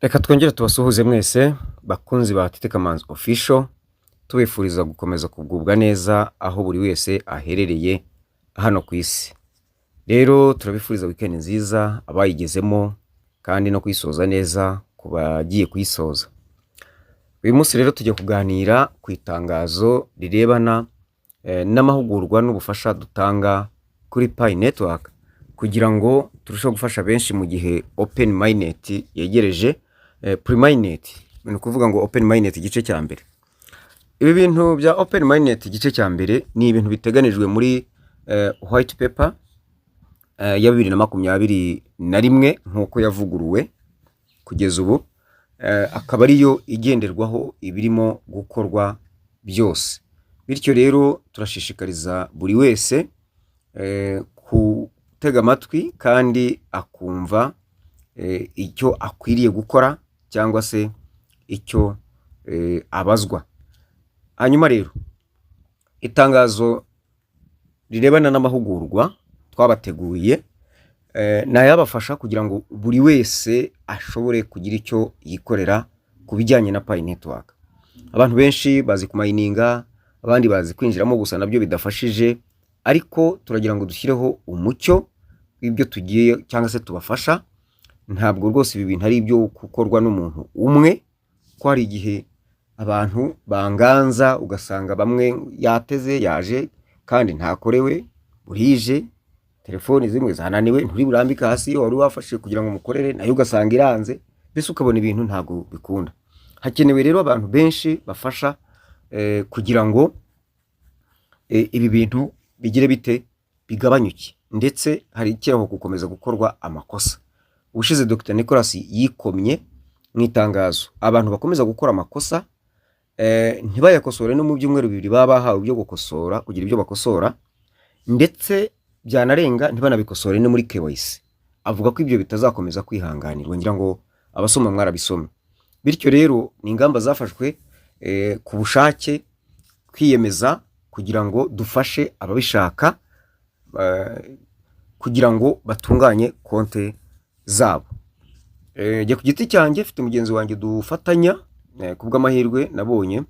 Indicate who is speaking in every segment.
Speaker 1: Reka twongere tubasuhuze mwese bakunzi ba Tete Kamanzi Official, tubifuriza gukomeza kugubwa neza aho buri wese aherereye hano ku isi. Rero turabifuriza weekend nziza abayigezemo kandi no kwisoza neza ku bagiye kuyisoza. Uyu munsi rero tujye kuganira ku itangazo rirebana n'amahugurwa n'ubufasha dutanga kuri Pi Network kugira ngo turusheho gufasha benshi mu gihe Open Mainnet yegereje. Pre-Mainnet ni ukuvuga ngo Open Mainnet igice cya mbere. Ibi bintu bya Open Mainnet igice cya mbere ni ibintu biteganijwe muri white paper ya 2021 nkuko yavuguruwe kugeza ubu, akaba ariyo igenderwaho ibirimo gukorwa byose. Bityo rero turashishikariza buri wese gutega amatwi kandi akumva icyo akwiriye gukora cyangwa se icyo abazwa. Hanyuma rero itangazo rirebana n'amahugurwa twabateguye nayabafasha kugira ngo buri wese ashobore kugira icyo yikorera ku bijyanye na Pi Network. Abantu benshi bazi kumayininga, abandi bazi kwinjiramo gusa nabyo bidafashije, ariko turagira ngo dushyireho umucyo w'ibyo tugiye cyangwa se tubafasha. Ntabwo rwose ibi bintu ari ibyo gukorwa n'umuntu umwe, ko hari igihe abantu banganza ugasanga bamwe yateze yaje kandi ntakorewe, burije telefoni zimwe zananiwe, nturi burambika hasi wari wafashe kugira ngo mukorere nayo ugasanga iranze, bese ukabona ibintu ntago bikunda. Hakenewe rero abantu benshi bafasha kugira ngo ibi bintu bigire bite bigabanyuke, ndetse hari ikiraho gukomeza gukorwa amakosa. Ubushize Dr. Nicolas yikomye mu itangazo abantu bakomeza gukora amakosa ntibayakosore no mu byumweru bibiri baba bahawe byo gukosora kugira ibyo bakosora, ndetse byanarenga ntibanabikosore no muri KYC. Avuga ko ibyo bitazakomeza kwihanganirwa, ngira ngo abasoma mwarabisomye. Bityo rero ni ingamba zafashwe ku bushake kwiyemeza kugira ngo dufashe ababishaka kugira ngo batunganye konte zabo. Jye ku giti cyanjye mfite mugenzi wanjye dufatanya kubw'amahirwe nabonye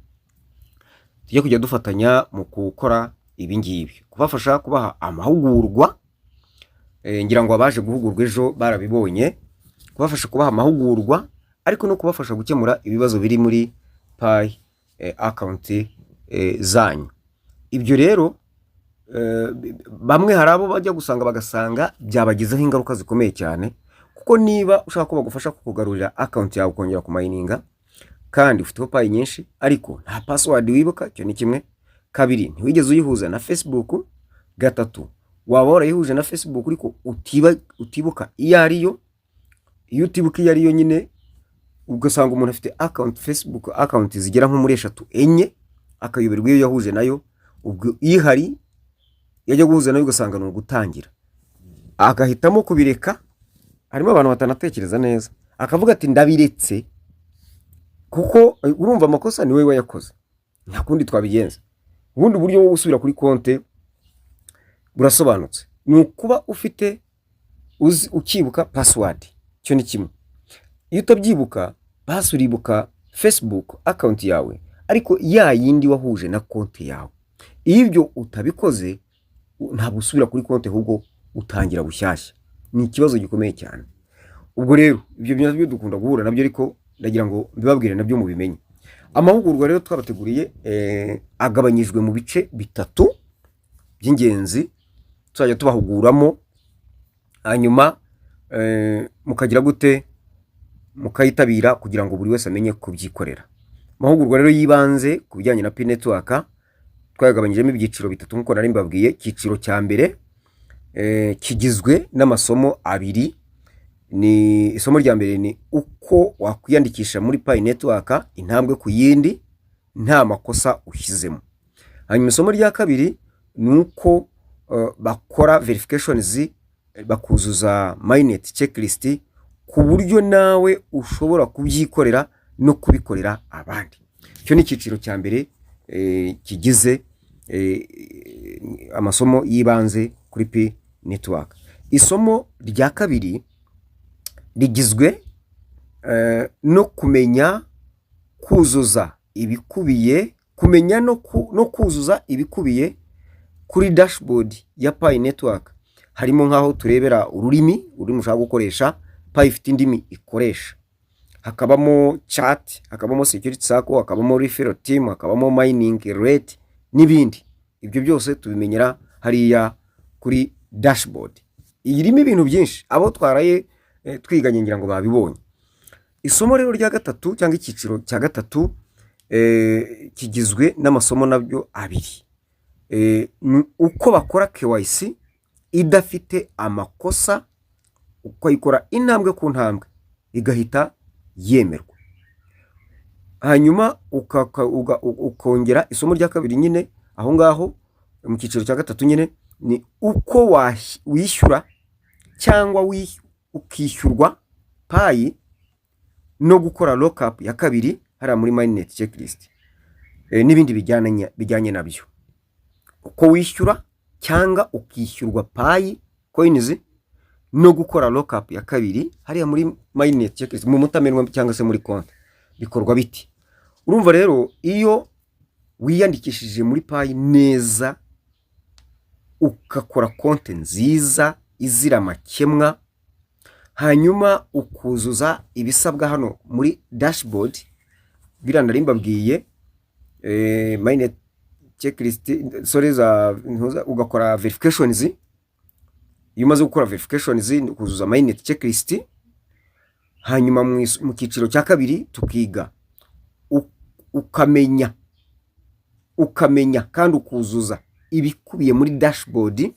Speaker 1: tujye kujya dufatanya mu gukora ibi ngibi, kubafasha kubaha amahugurwa. Ngira ngo abaje guhugurwa ejo barabibonye, kubafasha kubaha amahugurwa ariko no kubafasha gukemura ibibazo biri muri Pi account zanyu. Ibyo rero bamwe hari abo bajya gusanga bagasanga byabagizeho ingaruka zikomeye cyane, kuko niba ushaka ko bagufasha kukugarurira account yawe ukongera kumayininga kandi ufiteho Pi nyinshi ariko nta password wibuka, cyo ni kimwe. Kabiri, ntiwigeze uyihuza na Facebook. Gatatu, waba warayihuje na Facebook ariko utibuka iyo ariyo. Iyo utibuka iyo ariyo nyine ugasanga umuntu afite account Facebook account zigera nko muri 3 enye akayoberwa iyo yahuje nayo. Ubwo ihari yajya guhuza nayo ugasanga no gutangira agahitamo kubireka. Harimo abantu batanatekereza neza, akavuga ati ndabiretse kuko urumva amakosa ni wewe wayakoze, nta kundi twabigenza. Ubundi buryo wo gusubira kuri konte burasobanutse, ni ukuba ufite ukibuka password. Cyo ni kimwe. Iyo utabyibuka basuribuka Facebook account yawe ariko ya yindi wahuje na konte yawe. Ibyo utabikoze ntabwo usubira kuri konte, ahubwo utangira bushyashya. Ni ikibazo gikomeye cyane. Ubwo rero ibyo byo dukunda guhura nabyo, ariko ndagira ngo mbibabwire nabyo mu bimenye. Amahugurwa rero twabateguriye agabanyijwe mu bice bitatu by'ingenzi tuzajya tubahuguramo, hanyuma mukagira gute mukayitabira kugira ngo buri wese amenye kubyikorera. Amahugurwa rero yibanze ku bijyanye na Pi Network twagabanyijemo ibyiciro bitatu nkuko nari mbabwiye. Icyiciro cya mbere kigizwe n'amasomo abiri. Ni isomo rya mbere ni uko wakwiyandikisha muri Pi Network intambwe ku yindi nta makosa ushyizemo. Hanyuma isomo rya kabiri ni uko bakora verifications, bakuzuza mainnet checklist ku buryo nawe ushobora kubyikorera no kubikorera abandi. Cyo ni icyiciro cya mbere kigize amasomo yibanze kuri Pi Network. Isomo rya kabiri rigizwe no kumenya kuzuza ibikubiye, kumenya no kuzuza ibikubiye kuri dashboard ya Pi network. Harimo nk'aho turebera ururimi ushaka gukoresha, Pi ifite indimi ikoresha, hakabamo chat, hakabamo security circle, hakabamo referral team, hakabamo mining rate n'ibindi. Ibyo byose tubimenyera hariya kuri dashboard. Irimo ibintu byinshi abo twaraye twiganye ngira ngo babibonye. Isomo rero rya gatatu cyangwa icyiciro cya gatatu kigizwe n'amasomo nabyo abiri. Uko bakora KYC idafite amakosa, uko ayikora intambwe ku ntambwe igahita yemerwa. Hanyuma ukongera isomo rya kabiri nyine aho ngaho mu cyiciro cya gatatu nyine ni uko wishyura cyangwa ukishyurwa Pi no gukora lockup ya kabiri hariya muri mainnet checklist n'ibindi bijyanye nabyo. Uko wishyura cyangwa ukishyurwa Pi coins no gukora lockup ya kabiri hariya muri mainnet checklist mu mutamenwa cyangwa se muri konti bikorwa biti. Urumva rero iyo wiyandikishije muri Pi neza ukakora konti nziza izira amakemwa, hanyuma ukuzuza ibisabwa hano muri dashboard biranda mbabwiye mainnet checklist ugakora verifications. Iyo umaze gukora verifications ukuzuza mainnet checklist, hanyuma mu cyiciro cya kabiri tukiga ukamenya kandi ukuzuza ibikubiye muri dashboard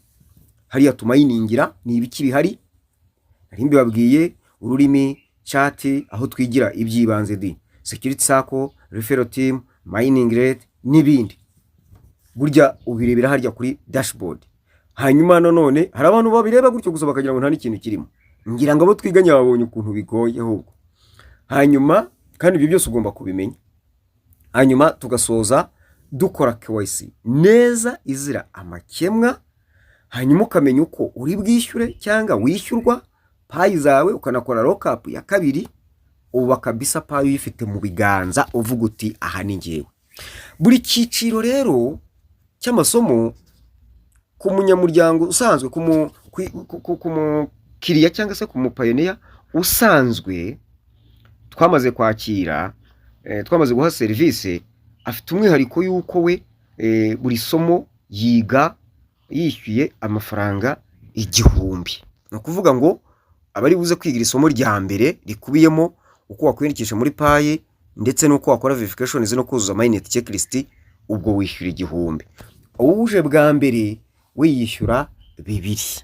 Speaker 1: hariya tumayiningira ni ibiki bihari. Nari babwiye ururimi, chat, aho twigira ibyibanze security circle, referral team, mining rate n'ibindi. Burya ubirebera harya kuri dashboard. Hanyuma none hari abantu babireba gutyo gusa bakagira ngo nta n'ikintu kirimo. Ngira ngo abo twiganye babonye ukuntu bigoye ahubwo. Hanyuma kandi ibyo byose ugomba kubimenya. Hanyuma tugasoza dukora KYC neza izira amakemwa, hanyuma ukamenya uko uri bwishyure cyangwa wishyurwa Pi zawe, ukanakora lockup ya kabiri, uba kabisa Pi uyifite mu biganza uvuga uti aha ni ngewe. Buri cyiciro rero cy'amasomo ku munyamuryango usanzwe, ku mukiriya cyangwa se ku mupayoniya usanzwe twamaze kwakira, twamaze guha serivisi, afite umwihariko yuko we buri somo yiga yishyuye amafaranga 1000. No kuvuga ngo abari buze kwigira isomo rya mbere rikubiyemo uko wakwiyandikisha muri Pi ndetse nuko wakora verifications no kuzuza mainnet checklist, ubwo wishyura 1000. Uje bwa mbere we yishyura 2.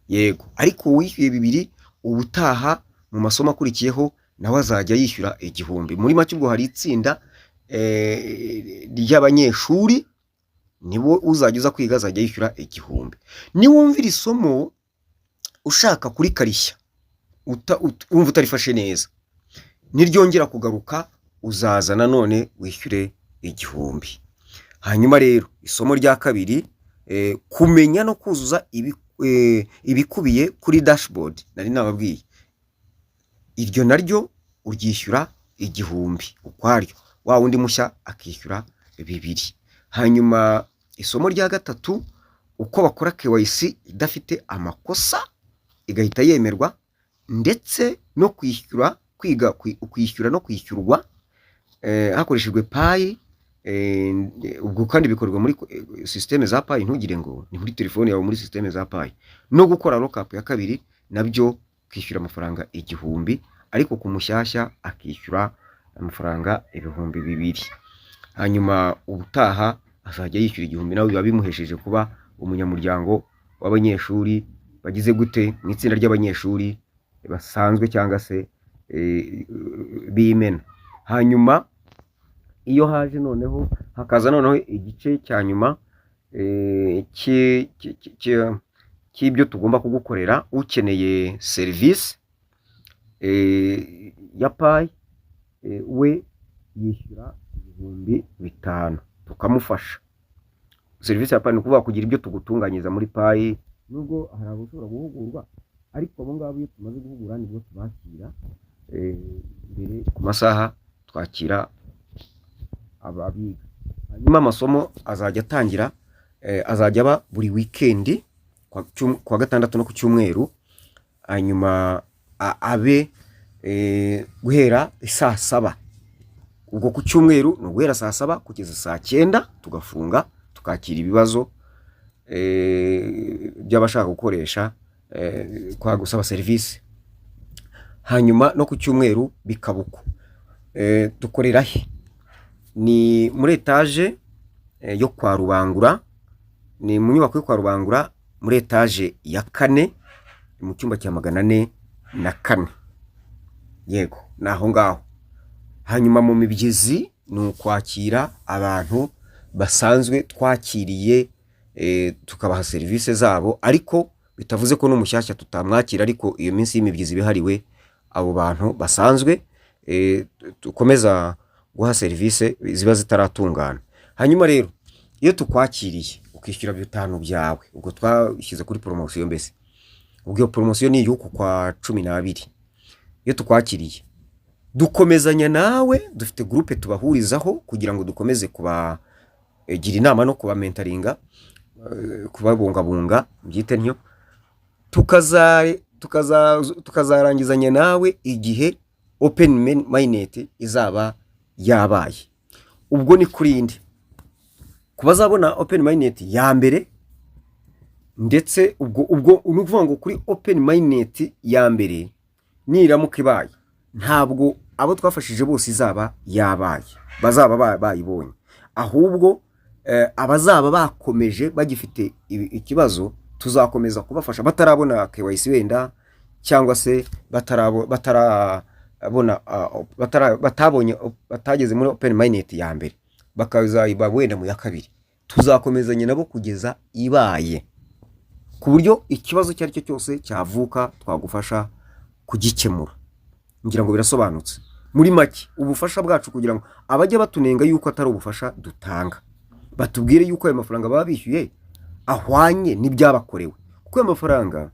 Speaker 1: Yego, ariko wishyuye 2 ubutaha mu masomo akurikiyeho nawe azajya yishyura 1000. Muri make ubwo hari itsinda ry'abanyeshuri nibo uzajya kwiga azajya yishyura 1000. Niwumvira isomo ushaka kuri karishya wumva utarifashe neza, niryongera kugaruka uzaza nanone wishyure 1000. Hanyuma rero isomo rya kabiri kumenya no kuzuza ibikubiye kuri dashboard nari nababwiye, iryo naryo uryishyura 1000 ukwaryo, wa wundi mushya akishyura 2. Hanyuma isomo rya gatatu uko bakora KYC idafite amakosa igahita yemerwa, ndetse no kwishyura, kwiga kwishyura no kwishyurwa hakoreshejwe Pi. Ubwo kandi bikorwa muri systeme za Pi, ntugire ngo ni muri telefone yawe, muri systeme za Pi. No gukora lockup ya kabiri nabyo kwishyura amafaranga 1000, ariko ku mushyashya akishyura amafaranga 2000. Hanyuma ubutaha azajya yishyura 1000, nawe biba bimuhesheje kuba umunyamuryango w'abanyeshuri bagize gute mu itsinda ry'abanyeshuri basanzwe cyangwa se bimena. Hanyuma iyo haje noneho hakaza noneho igice cya nyuma cy'ibyo tugomba kugukorera ukeneye serivisi ya Pi, we yishyura 5000 tukamufasha. Serivisi ya Pi ni ukuvuga kugira ibyo tugutunganyiriza muri Pi, nubwo hari abo ushobora guhugurwa, ariko abo ngabo iyo tumaze guhugura nibwo tubakira masaha twakira ababiga. Hanyuma amasomo azajya atangira azajya aba buri weekend kwa gatandatu no ku cyumweru, hanyuma abe guhera saa 7. Ubwo ku cyumweru no guhera saa 7 kugeza saa 9 tugafunga, tukakira ibibazo by'abashaka gukoresha kwa gusaba serivisi. Hanyuma no ku cyumweru bikabuko dukorera he? Ni muri etage yo kwa Rubangura, ni mu nyubako yo kwa Rubangura muri etage ya 4 mu cyumba cya 404. Yego naho ngaho. Hanyuma mu Mibyizi ni ukwakira abantu basanzwe twakiriye tukabaha serivisi zabo, ariko bitavuze ko n'umushyashya tutamwakira, ariko iyo minsi y'Imibyizi bihariwe abo bantu basanzwe tukomeza guha serivisi ziba zitaratungana. Hanyuma rero iyo tukwakiriye ukishyura 5 byawe, ubwo twashyize kuri promotion mbese. Ubwo iyo promotion ni yuko kwa 12. Iyo tukwakiriye dukomezanya nawe, dufite groupe tubahurizaho kugira ngo dukomeze kubagira inama no kuba mentoringa, kubabungabunga byite ntyo, tukazarangizanya nawe igihe open minded izaba yabaye. Ubwo ni kurindi kubazabona open minded ya mbere, ndetse ubwo unuvuga ngo kuri open minded ya mbere niramuka ibaye, ntabwo abo twafashije bose izaba yabaye bazaba bayibonye, ahubwo abazaba bakomeje bagifite ikibazo tuzakomeza kubafasha batarabona KYC wenda, cyangwa se batageze muri open minded ya mbere, bakazayiba wenda mu ya kabiri. Tuzakomezanya nabo kugeza ibaye, ku buryo ikibazo cyari cyo cyose cyavuka twagufasha kugikemura. Ngira ngo birasobanutse. Muri make ubufasha bwacu kugira ngo abajya batunenga yuko atari ubufasha dutanga, batubwire yuko ayo mafaranga babishyuye ahwanye n'ibyabakorewe, kuko ayo mafaranga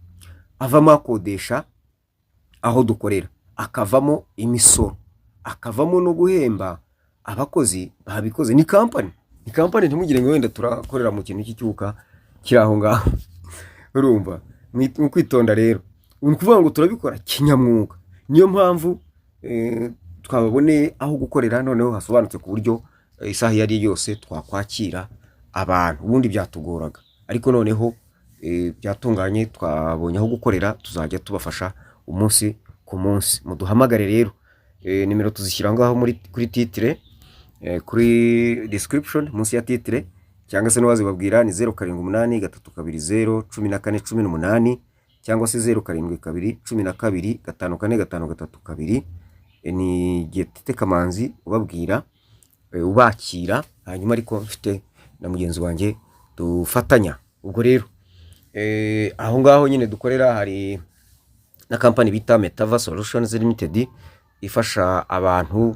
Speaker 1: avamo akodesha aho dukorera, akavamo imisoro, akavamo no guhemba abakozi babikoze. Ni company ntimugire ngo wenda turakorera mu kintu cy'icyuka kiraho ngaho. Urumva mu kwitonda rero, ukuvuga ngo turabikora kinyamwuga. Niyo mpamvu twababone aho gukorera noneho hasobanutse ku buryo isaha yari yose twakwakira abantu. Ubundi byatugoraga, ariko noneho byatunganye, twabonye aho gukorera, tuzajya tubafasha umunsi ku munsi. Muduhamagare rero, nimero tuzishyira ngaho kuri titre, kuri description munsi ya titre, cyangwa se n'wazibabwira ni 0783201418 cyangwa se 0722125452. Ni Getete Kamanzi ubabwira ubakira, hanyuma ariko mfite na mugenzi wanjye dufatanya. Ubwo rero aho ngaho nyine dukorera hari na company bita Metava Solutions Limited ifasha abantu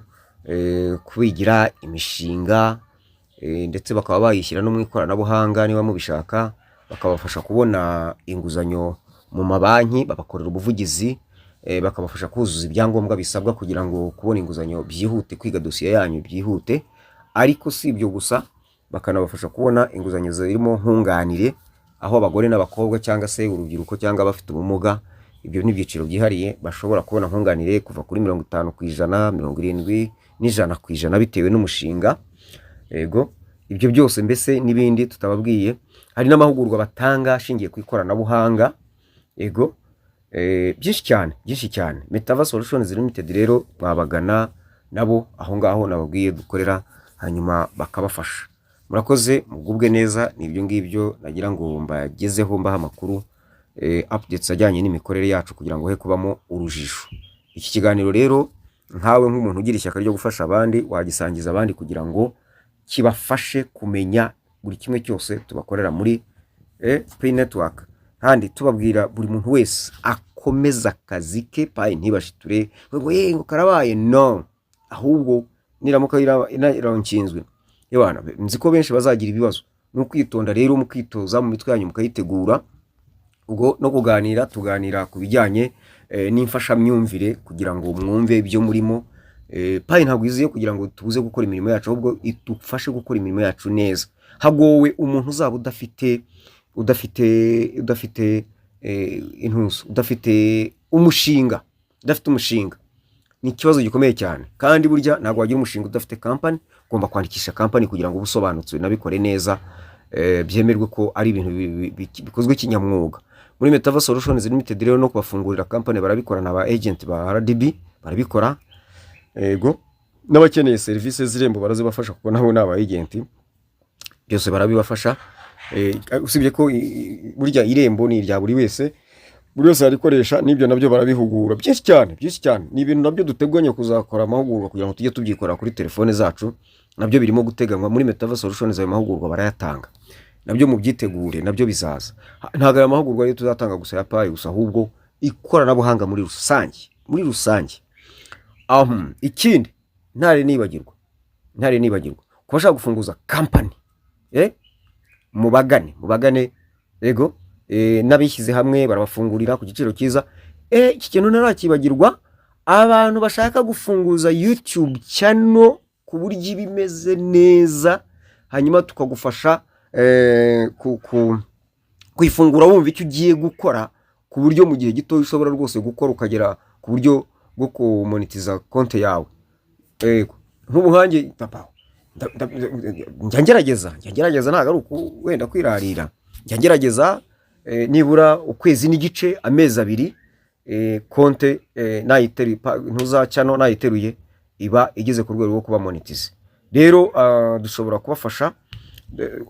Speaker 1: kwigira imishinga, ndetse bakaba bayishyira no mu ikoranabuhanga niba mubishaka, bakabafasha kubona inguzanyo mu mabanki, babakorera ubuvugizi, bakabafasha kuzuza ibyangombwa bisabwa kugira ngo kubona inguzanyo byihute, kwiga dosiye yanyu byihute. Ariko si ibyo gusa, bakanabafasha kubona inguzanyo zirimo nkunganire, aho abagore n'abakobwa cyangwa se urubyiruko cyangwa bafite ubumuga, ibyo ni ibyiciro byihariye, bashobora kubona nkunganire kuva kuri 50%, 70% n'100% bitewe n'umushinga. Yego, ibyo byose mbese n'ibindi tutababwiye. Hari n'amahugurwa batanga ashingiye ku ikoranabuhanga. Yego, byinshi cyane. Metava Solutions Limited rero mwabagana nabo aho ngaho nababwiye dukorera, hanyuma bakabafasha. Murakoze, mugubwe neza. Nibyo ngibyo nagira ngo mbagezeho, mbaha amakuru updates ajyanye n'imikorere yacu kugira ngo he kubamo urujijo. Iki kiganiro rero nkawe nk'umuntu ugira ishyaka ryo gufasha abandi, wagisangiza abandi kugira ngo kibafashe kumenya buri kimwe cyose tubakorera muri Play Network. Handi tubabwira buri muntu wese akomeza akazi ke, paye ntibashiture ngo karabaye, no, ahubwo niramuka iranshinzwe yabana. Nzi ko benshi bazagira ibibazo, no kwitonda rero, mukitoza mu mitwe yanyu mukayitegura, ubwo no kuganira tuganira ku bijyanye n'imfashamyumvire kugira ngo mwumve ibyo murimo, payi ntabwo iziye kugira ngo tubuze gukora imirimo yacu, ahubwo idufashe gukora imirimo yacu neza. Hagowe umuntu uzaba udafite intuzo, udafite umushinga, ni ikibazo gikomeye cyane. Kandi burya ntabwo wagira umushinga udafite kampani. Ugomba kwandikisha kampani kugira ngo ubusobanutse nabikore neza, byemerwe ko ari ibintu bikozwe kinyamwuga. Muri Metaverse Solutions Limited rero no kubafungurira kampani barabikora, na ba agent ba RDB barabikora, yego, n'abakeneye services z'Irembo barazibafasha kuko nabo n'aba agent byose barabibafasha. Usibye ko burya Irembo ni irya buri wese arikoresha, n'ibyo nabyo barabihugura byinshi cyane. Ni ibintu nabyo duteganya kuzakora amahugurwa kugira ngo tujye tubyikora kuri telefone zacu, nabyo birimo guteganywa muri Metaverse Solutions. Ayo mahugurwa barayatanga, nabyo mu byitegure, nabyo bizaza. Ntabwo aya mahugurwa rero tuzatanga gusa ya payi gusa, ahubwo ikoranabuhanga muri rusange. Ikindi ntare nibagirwa kuba shaka gufunguza kampani, mubagane yego, n'abishyize hamwe barabafungurira ku giciro cyiza. Iki kintu narakibagirwa, abantu bashaka gufunguza YouTube channel ku buryo ibimeze neza, hanyuma tukagufasha kwifungura wumva icyo ugiye gukora, ku buryo mu gihe gito ushobora rwose gukora ukagera ku buryo bwo kumonetiza konti yawe. Nk'ubu nkanjye papa, njya ngerageza ntabwo ari wenda kwirarira, njya ngerageza nibura ukwezi n'igice, amezi 2, konti nayiteruye iba igeze ku rwego rwo kuba monetize. Rero dushobora kubafasha,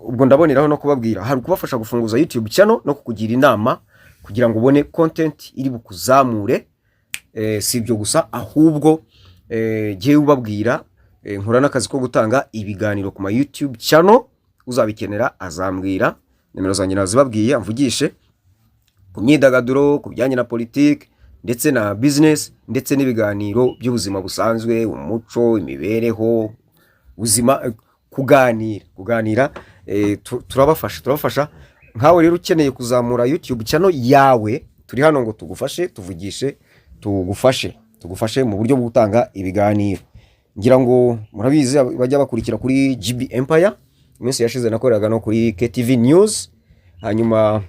Speaker 1: ubwo ndaboneraho no kubabwira, hari kubafasha gufunguza YouTube channel no kukugira inama kugira ngo ubone content iri bukuzamure. Si ibyo gusa, ahubwo giye ubabwira nkora n'akazi ko gutanga ibiganiro ku ma YouTube channel. Uzabikenera azambwira, nimero zanjye nazibabwiye, amvugishe ku myidagaduro, ku bijyanye na politiki ndetse na business, ndetse n'ibiganiro by'ubuzima busanzwe, umuco, imibereho, ubuzima, kuganira. Turabafasha. Nkawe rero ukeneye kuzamura YouTube channel yawe, turi hano ngo tugufashe, tuvugishe, tugufashe mu buryo bwo gutanga ibiganiro. Ngira ngo murabizi bajya bakurikira kuri GB Empire, iminsi yashize nakoreraga no kuri KTV News, hanyuma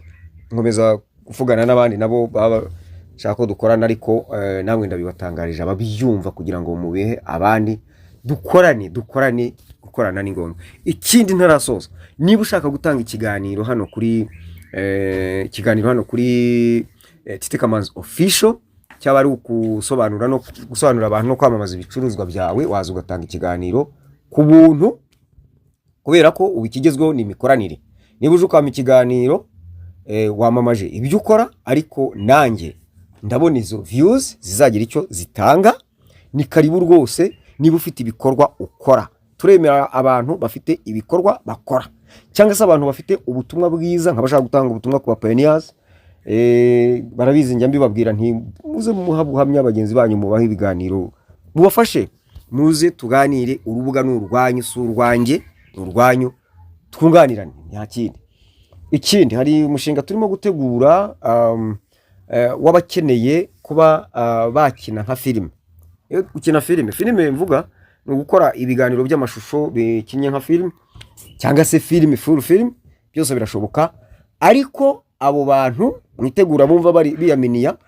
Speaker 1: nkomeza kuvugana n'abandi nabo baba shaka ko dukorana, ariko namwe ndabibatangarije ababyumva kugira ngo mubihe abandi, gukorana ni ngombwa. Ikindi ntarasoza, niba ushaka gutanga ikiganiro hano kuri Tite Kamanzi Official, cyaba ari gusobanura abantu no kwamamaza ibicuruzwa byawe, waza ugatanga ikiganiro ku buntu, kubera ko ubikigezweho ni imikoranire. Niba uje ukama ikiganiro wamamaje ibyo ukora, ariko nanjye ndabona izo views zizagira icyo zitanga. Ni karibu rwose, niba ufite ibikorwa ukora. Turemera abantu bafite ibikorwa bakora, cyangwa se abantu bafite ubutumwa bwiza, nk'abashaka gutanga ubutumwa ku ba pioneers. Barabizi, njya mbibabwira nti muze muhabuhamya bagenzi banyu, mubahe ibiganiro, mubafashe, muze tuganire. Urubuga ni urwanyu, si urwanjye, ni urwanyu, twunganirane, nta kindi. Ikindi, hari umushinga turimo gutegura w'abakeneye kuba bakina nka filime. Ukina filime mvuga ni ugukora ibiganiro by'amashusho bikinye nka filime, cyangwa se full film, byose birashoboka. Ariko abo bantu mwitegura bumva bari biyaminiya,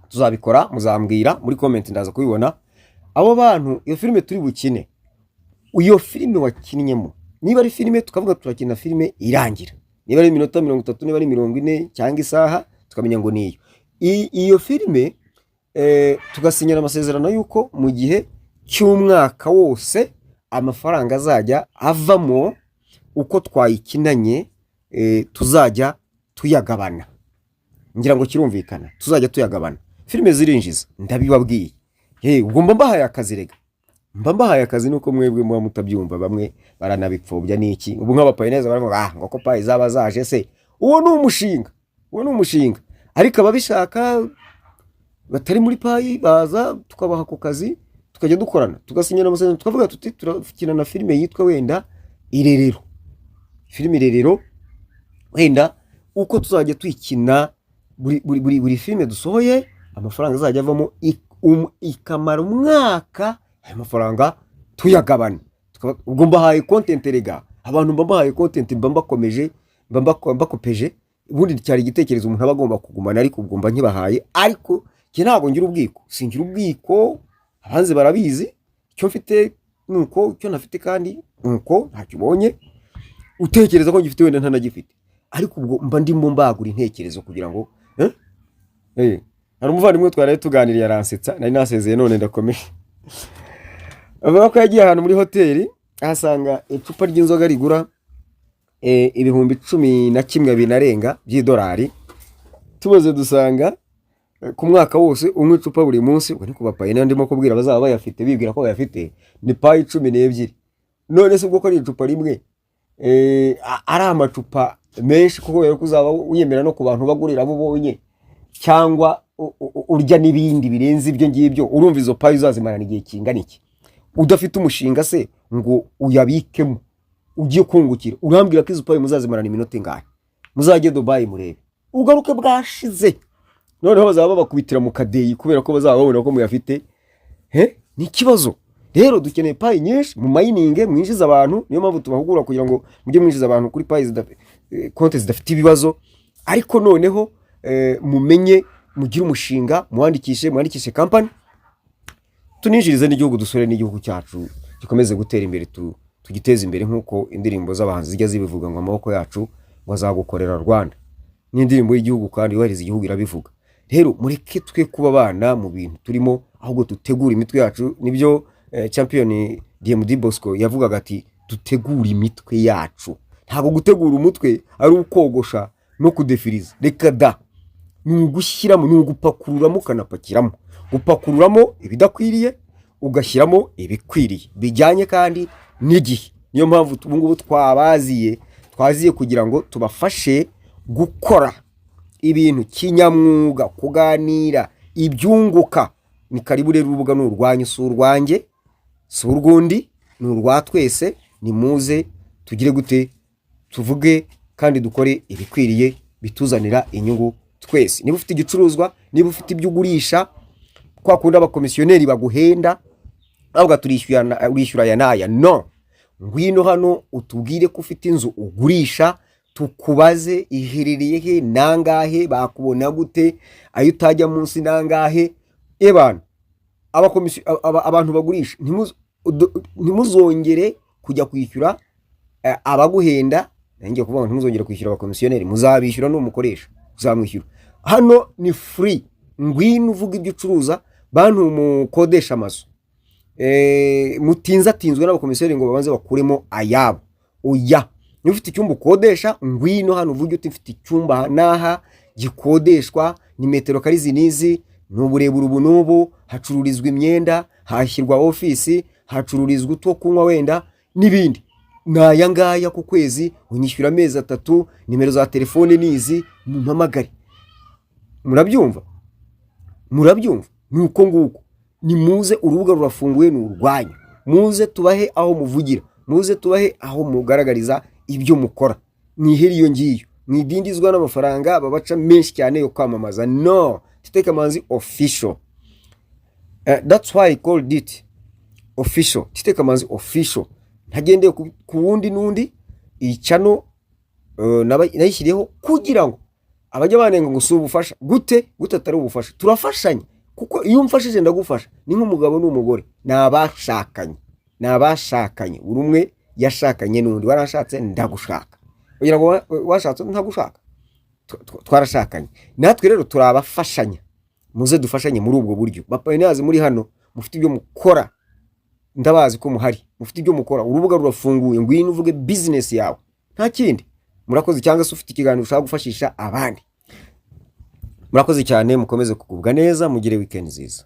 Speaker 1: tuzabikora, muzambwira muri comment, ndaza kubibona. Abo bantu, iyo filime turi bukine, iyo filime wakinnyemo, niba ari filime tukavuga turakina filime irangira, niba ari iminota 30, niba ari 40 cyangwa isaha, tukamenya ngo niyo iyo filime. Tugasinyana amasezerano yuko mu gihe cy'umwaka wose amafaranga azajya avamo uko twayikinanye, tuzajya tuyagabana. Ngira ngo kirumvikana, tuzajya tuyagabana. Filime zirinjiza, ndabibabwiye. Ubwo mbahaye akazi rega, mbahaye akazi nuko mwebwe muba mutabyumva, bamwe baranabipfobya n'iki. Ubu nk'abapayeneza barimo ngo ko payi zaba zaje se, uwo ni umushinga. Ariko ababishaka batari muri payi baza, tukabaha ku kazi, tukajya dukorana, tugasinyana amasezerano, tukavuga tuti turakina na filime yitwa wenda Irerero. Filime Irerero wenda uko tuzajya twikina buri filime dusohoye, amafaranga azajya avamo ikamara umwaka ayo mafaranga tuyagabana. Ubwo mbahaye content rega, abantu mbahaye content mbakomeje mbakopeje, ubundi cyari igitekerezo umuntu aba agomba kugumana, ariko ubwo mba nkibahaye, ariko njye ntabwo ngira ubwiko, singira ubwiko, abanze barabizi icyo mfite nuko, icyo nafite kandi nuko ntacyo ubonye utekereza ko ngifite wenda ntanagifite, ariko ubwo mba ndimo mbagura intekerezo kugira ngo hari umuvandimwe twaraye tuganiriye aransetsa, nari nasezeye none ndakomeye. Avuga ko yagiye ahantu muri hoteli ahasanga icupa ry'inzoga rigura ibihumbi 11 binarenga by'idolari, tumaze dusanga ku mwaka wose umwe icupa buri munsi, ubwo niko bapaye ndimo kubwira bazaba bayafite, bibwira ko bayafite, ni payi 12. None se ubwo ko ari icupa rimwe ari amacupa menshi, kuko rero kuzaba uyemera no ku bantu bagurira bo bonye, cyangwa urya n'ibindi birenze ibyo ngibyo, urumva izo payi uzazimarana igihe kingana iki? Udafite umushinga se ngo uyabikemo ugiye kungukira, urambwira ko izo payi muzazimarana iminota ingahe? Muzajye Dubai murebe ugaruke bwashize, noneho bazaba bakubitira mu kadeyi kubera ko bazaba babona ko muyafite. Ni ikibazo rero, dukeneye payi nyinshi mu mining, mwinjiza abantu, niyo mpamvu tubahugura kugira ngo mujye mwinjiza abantu kuri payi konti zidafite ibibazo, ariko noneho mumenye, mugire umushinga, mwandikishe company, tuninjirize n'igihugu, dusore n'igihugu cyacu gikomeze gutera imbere, tugiteze imbere, nkuko indirimbo z'abahanzi zijya zibivuga ngo amaboko yacu bazagukorera Rwanda. N'indirimbo y'igihugu kandi yohereza igihugu irabivuga. Rero mureke twe kuba abana mu bintu turimo, ahubwo dutegura imitwe yacu. Nibyo champion DMD Bosco yavugaga ati dutegura imitwe yacu. Ntabwo gutegura umutwe ari ukogosha no kudefiriza, reka da, ni ugushyiramo, ni ugupakururamo, ukanapakiramo, gupakururamo ibidakwiriye ugashyiramo ibikwiriye bijyanye kandi n'igihe. Niyo mpamvu ubu ngubu twaziye kugira ngo tubafashe gukora ibintu kinyamwuga, kuganira ibyunguka. Ni karibu rero, urubuga ni urwanyu, si urwanjye, si urwundi, ni urwa twese. Ni muze tugire gute, tuvuge kandi dukore ibikwiriye bituzanira inyungu twese. Niba ufite igicuruzwa, niba ufite ibyo ugurisha, kwa kundi abakomisiyoneri baguhenda ahubwo turishyura ya naya, no, ngwino hano utubwire ko ufite inzu ugurisha, tukubaze iherereye he, nangahe, bakubona gute, ayo utajya munsi nangahe. Ebana abantu bagurisha, ntimuzongere kujya kwishyura abaguhenda. Nangiye kuvuga ngo ntimuzongere kwishyura abakomisiyoneri, muzabishyura n'umukoresha, uzamwishyura. Hano ni free, ngwino uvuga ibyo ucuruza, bantu mukodesha amazu, mutinzwe n'abakomisiyoneri ngo babanze bakuremo ayabo. Oya, niba ufite icyumba ukodesha, ngwino hano uvuge uti mfite icyumba naha gikodeshwa, ni metero kari zinizi, n'uburebure ubu n'ubu, hacururizwa imyenda, hashyirwa ofisi, hacururizwa utwo kunywa wenda n'ibindi. Naya ngaya ku kwezi, unyishyura amezi 3, nimero za telefone nizi, mumpamagare. Murabyumva? Nuko nguko. Ni muze, urubuga rurafunguye, ni urwanyu. Muze tubahe aho muvugira, muze tubahe aho mugaragariza ibyo mukora. Niheri iyo ngiyo, mwidindizwa n'amafaranga babaca menshi cyane yo kwamamaza. No, Tite Kamanzi official. That's why I called it official. Tite Kamanzi official. Ntagendeye ku wundi n'undi. Iyi channel nayishyiriyeho kugira ngo abajya banenga ngo ubufasha gute atari ubufasha. Turafashanya, kuko iyo umfashije ndagufasha. Ni nk'umugabo n'umugore, nabashakanye, buri umwe yashakanye n'undi. Warashatse ndagushaka, kugira ngo washatse ntagushaka, twarashakanye. Natwe rero turabafashanya, muze dufashanye muri ubwo buryo. Bapayinazi muri hano, mufite ibyo mukora, ndabazi ko muhari, mufite ibyo mukora. Urubuga rurafunguye, ngwino uvuge business yawe, nta kindi. Murakoze. Cyangwa se ufite ikiganiro ushaka gufashisha abandi, murakoze cyane. Mukomeze kugubwa neza, mugire weekend nziza.